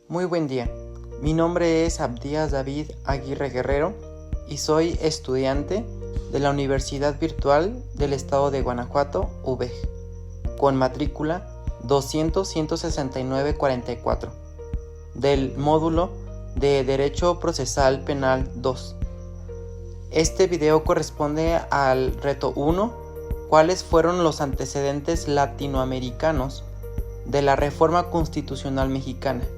Muy buen día, mi nombre es Abdías David Aguirre Guerrero y soy estudiante de la Universidad Virtual del Estado de Guanajuato, UVEG, con matrícula 200-169-44, del módulo de Derecho Procesal Penal 2. Este video corresponde al reto 1, ¿cuáles fueron los antecedentes latinoamericanos de la Reforma Constitucional Mexicana?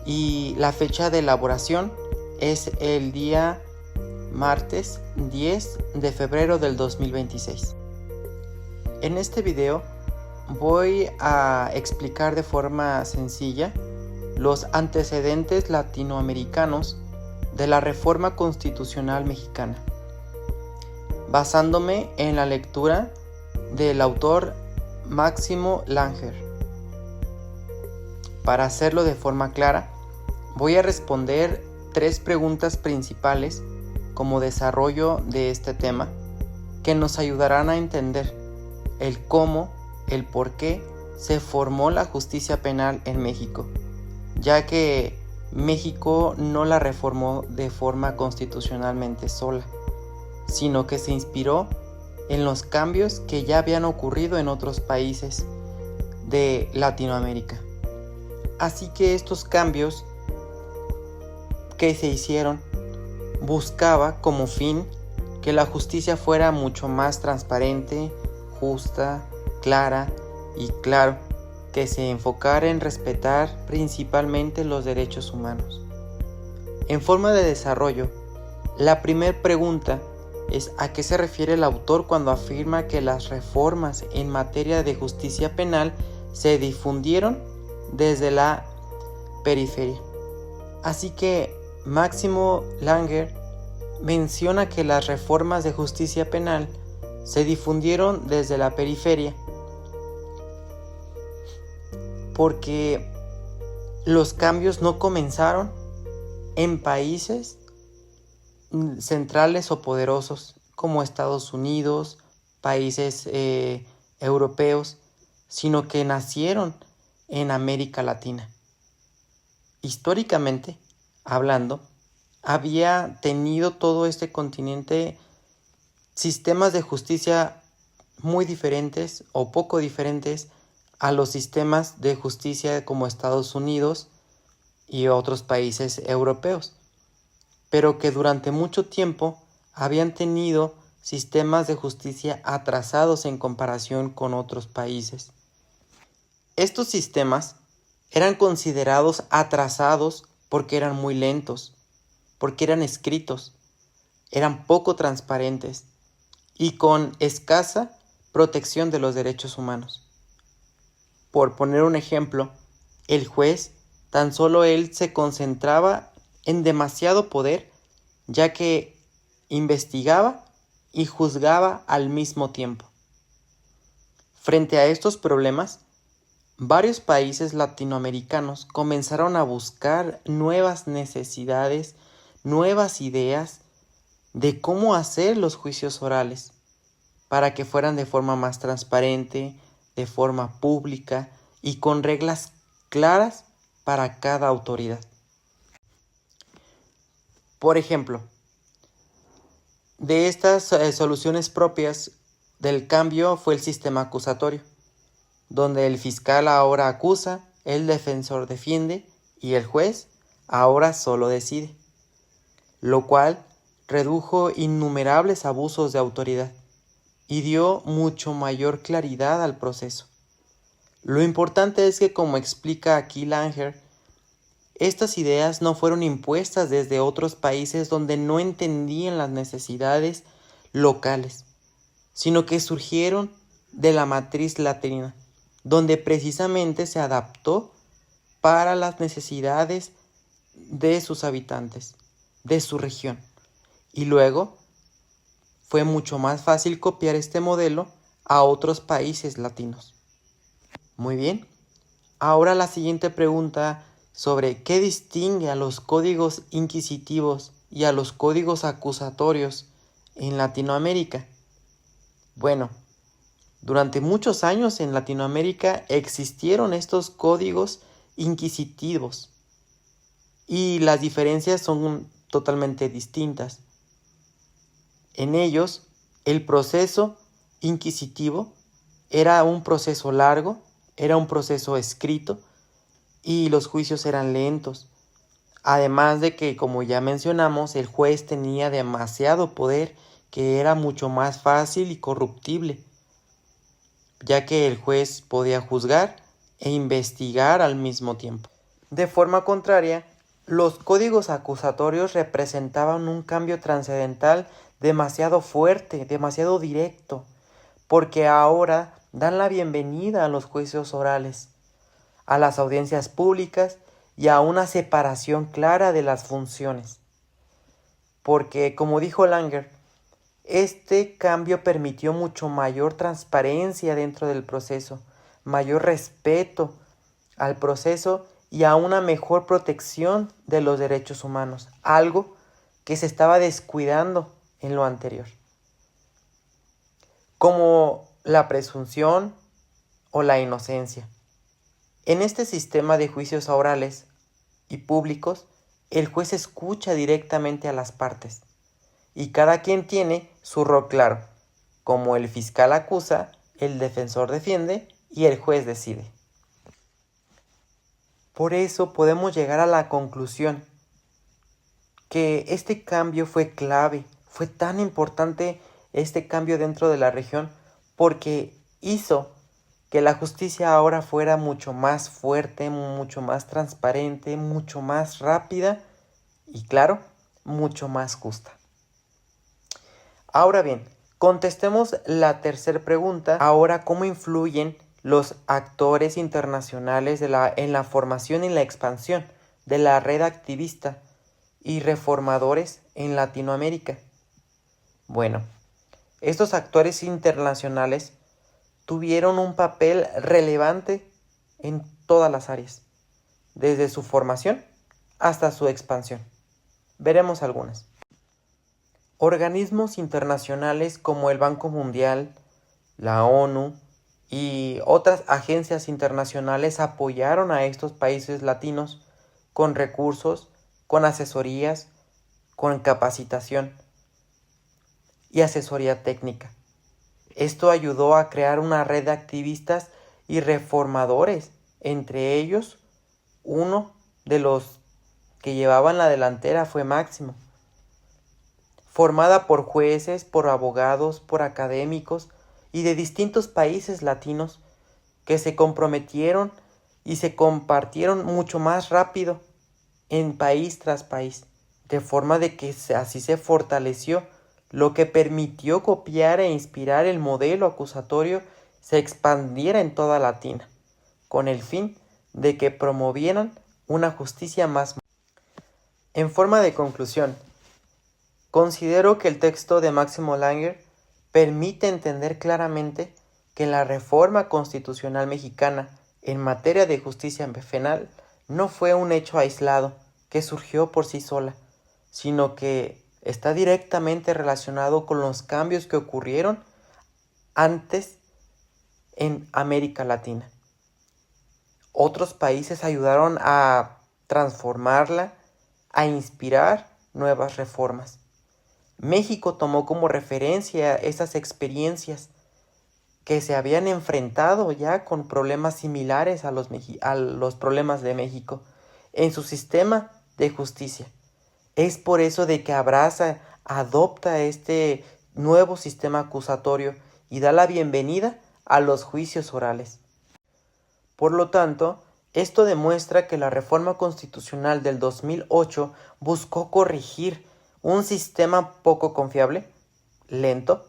Y la fecha de elaboración es el día martes 10 de febrero del 2026. En este video voy a explicar de forma sencilla los antecedentes latinoamericanos de la Reforma Constitucional Mexicana, basándome en la lectura del autor Máximo Langer. Para hacerlo de forma clara, voy a responder 3 preguntas principales como desarrollo de este tema que nos ayudarán a entender el cómo, el por qué se formó la justicia penal en México, ya que México no la reformó de forma constitucionalmente sola, sino que se inspiró en los cambios que ya habían ocurrido en otros países de Latinoamérica. Así que estos cambios que se hicieron buscaba como fin que la justicia fuera mucho más transparente, justa, clara y claro, que se enfocara en respetar principalmente los derechos humanos. En forma de desarrollo, la primera pregunta es ¿a qué se refiere el autor cuando afirma que las reformas en materia de justicia penal se difundieron desde la periferia? Así que Máximo Langer menciona que las reformas de justicia penal se difundieron desde la periferia porque los cambios no comenzaron en países centrales o poderosos como Estados Unidos, países europeos, sino que nacieron en América Latina. Históricamente hablando, había tenido todo este continente sistemas de justicia muy diferentes o poco diferentes a los sistemas de justicia como Estados Unidos y otros países europeos, pero que durante mucho tiempo habían tenido sistemas de justicia atrasados en comparación con otros países. Estos sistemas eran considerados atrasados porque eran muy lentos, porque eran escritos, eran poco transparentes y con escasa protección de los derechos humanos. Por poner un ejemplo, el juez, tan solo él se concentraba en demasiado poder, ya que investigaba y juzgaba al mismo tiempo. Frente a estos problemas, varios países latinoamericanos comenzaron a buscar nuevas necesidades, nuevas ideas de cómo hacer los juicios orales para que fueran de forma más transparente, de forma pública y con reglas claras para cada autoridad. Por ejemplo, de estas soluciones propias del cambio fue el sistema acusatorio, donde el fiscal ahora acusa, el defensor defiende y el juez ahora solo decide, lo cual redujo innumerables abusos de autoridad y dio mucho mayor claridad al proceso. Lo importante es que, como explica aquí Langer, estas ideas no fueron impuestas desde otros países donde no entendían las necesidades locales, sino que surgieron de la matriz latina, donde precisamente se adaptó para las necesidades de sus habitantes, de su región. Y luego fue mucho más fácil copiar este modelo a otros países latinos. Muy bien, ahora la siguiente pregunta sobre qué distingue a los códigos inquisitivos y a los códigos acusatorios en Latinoamérica. Bueno, durante muchos años en Latinoamérica existieron estos códigos inquisitivos. Y las diferencias son totalmente distintas. En ellos, el proceso inquisitivo era un proceso largo, era un proceso escrito y los juicios eran lentos. Además de que, como ya mencionamos, el juez tenía demasiado poder, que era mucho más fácil y corruptible, ya que el juez podía juzgar e investigar al mismo tiempo. De forma contraria, los códigos acusatorios representaban un cambio trascendental demasiado fuerte, demasiado directo, porque ahora dan la bienvenida a los juicios orales, a las audiencias públicas y a una separación clara de las funciones. Porque, como dijo Langer, este cambio permitió mucho mayor transparencia dentro del proceso, mayor respeto al proceso y a una mejor protección de los derechos humanos, algo que se estaba descuidando en lo anterior, como la presunción o la inocencia. En este sistema de juicios orales y públicos, el juez escucha directamente a las partes y cada quien tiene su rol claro, como el fiscal acusa, el defensor defiende y el juez decide. Por eso podemos llegar a la conclusión que este cambio fue clave, fue tan importante este cambio dentro de la región porque hizo que la justicia ahora fuera mucho más fuerte, mucho más transparente, mucho más rápida y, claro, mucho más justa. Ahora bien, contestemos la tercera pregunta. Ahora, ¿cómo influyen los actores internacionales en la formación y la expansión de la red activista y reformadores en Latinoamérica? Bueno, estos actores internacionales tuvieron un papel relevante en todas las áreas, desde su formación hasta su expansión. Veremos algunas. Organismos internacionales como el Banco Mundial, la ONU y otras agencias internacionales apoyaron a estos países latinos con recursos, con asesorías, con capacitación y asesoría técnica. Esto ayudó a crear una red de activistas y reformadores, entre ellos uno de los que llevaban la delantera fue Máximo, formada por jueces, por abogados, por académicos y de distintos países latinos que se comprometieron y se compartieron mucho más rápido en país tras país, de forma de que así se fortaleció, lo que permitió copiar e inspirar el modelo acusatorio se expandiera en toda Latina, con el fin de que promovieran una justicia más. En forma de conclusión, considero que el texto de Máximo Langer permite entender claramente que la reforma constitucional mexicana en materia de justicia penal no fue un hecho aislado que surgió por sí sola, sino que está directamente relacionado con los cambios que ocurrieron antes en América Latina. Otros países ayudaron a transformarla, a inspirar nuevas reformas. México tomó como referencia esas experiencias que se habían enfrentado ya con problemas similares a los problemas de México en su sistema de justicia. Es por eso de que adopta este nuevo sistema acusatorio y da la bienvenida a los juicios orales. Por lo tanto, esto demuestra que la reforma constitucional del 2008 buscó corregir un sistema poco confiable, lento,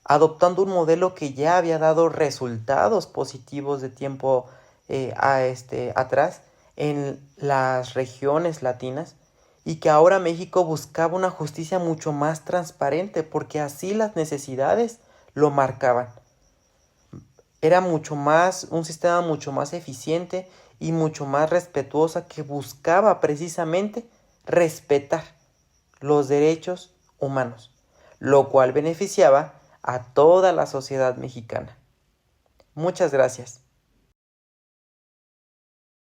adoptando un modelo que ya había dado resultados positivos de tiempo atrás en las regiones latinas y que ahora México buscaba una justicia mucho más transparente porque así las necesidades lo marcaban. Era un sistema mucho más eficiente y mucho más respetuosa que buscaba precisamente respetar los derechos humanos, lo cual beneficiaba a toda la sociedad mexicana. Muchas gracias.